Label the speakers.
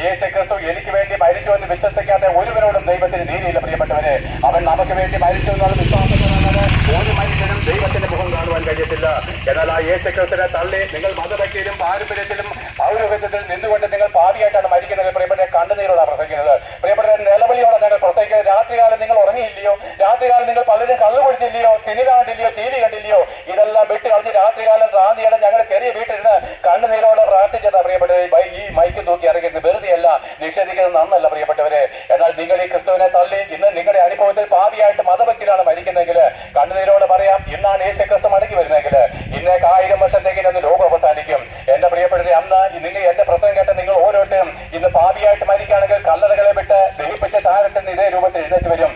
Speaker 1: യേശു ക്രിസ്തു എനിക്ക് വേണ്ടി മരിച്ചു എന്ന് വിശ്വസിക്കാതെ ഒരുവരോടും ദൈവത്തിന് നീതിയില്ല പ്രിയപ്പെട്ടവരെ. അവൻ നമുക്ക് വേണ്ടി മരിച്ചു എന്നുള്ള വിശ്വാസത്തിലാണ് ഒരു മനുഷ്യനും ദൈവത്തിന്റെ മുഖം കാണുവാൻ കഴിയത്തില്ല. എന്നാൽ ആ യേശു ക്രിസ്തുവിനെ തള്ളി നിങ്ങൾ മതഭക്തിയിലും പാരമ്പര്യത്തിലും പൗരഹിത്യത്തിലും നിന്നുകൊണ്ട് നിങ്ങൾ പാപിയായിട്ടാണ് മരിക്കുന്നത്. പ്രിയപ്പെട്ട കണ്ണുനീരോടാണ് പ്രസംഗിക്കുന്നത്. പ്രിയപ്പെട്ട നിലവിളിയോടെ ഞങ്ങൾ പ്രസംഗിക്കുന്നത്. രാത്രികാലം നിങ്ങൾ ഉറങ്ങിയില്ലയോ? രാത്രികാലം നിങ്ങൾ പലരും കള്ളു കുടിച്ചില്ലയോ? സിനിമ കണ്ടില്ലയോ? ടി വി കണ്ടില്ലയോ? ഇതെല്ലാം വിട്ട് കളഞ്ഞ് രാത്രികാലം ഭ്രാന്തിയാണ് ഞങ്ങളുടെ ചെറിയ വീട്ടിലിരുന്ന് കണ്ണുനീരോടെ പ്രാർത്ഥിച്ചതാ പ്രിയപ്പെട്ടവരെ. ഈ മൈക്ക് തൂക്കി ഇറങ്ങരുത്, വെറുതെയല്ല, നിഷേധിക്കുന്നത് നന്നല്ല പ്രിയപ്പെട്ടവരെ. എന്നാൽ നിങ്ങൾ ഈ ക്രിസ്തുവിനെ തള്ളി ഇന്ന് നിങ്ങളുടെ അനുഭവത്തിൽ പാപിയായിട്ട് മതഭക്തിയിലാണ് മരിക്കുന്നെങ്കിൽ കണ്ണുനീരോടെ പറയാം, ഇന്നാണ് യേശു ക്രിസ്തു മടങ്ങി വരുന്നെങ്കിൽ ഇന്നേക്ക് 1000 വർഷത്തേക്ക് ഇന്ന് ലോകം അവസാനിക്കും. എന്റെ പ്രിയപ്പെട്ടവരെ, അന്ന് നിങ്ങൾ എന്റെ പ്രസംഗം കേട്ട നിങ്ങൾ ഓരോരുത്തരും ഇന്ന് പാപിയായിട്ട് മരിക്കുകയാണെങ്കിൽ കല്ലറകളെ വിട്ട് ദഹിപ്പിച്ച താരത്തിൽ ഇതേ രൂപത്തിൽ എഴുന്നേറ്റ് വരും.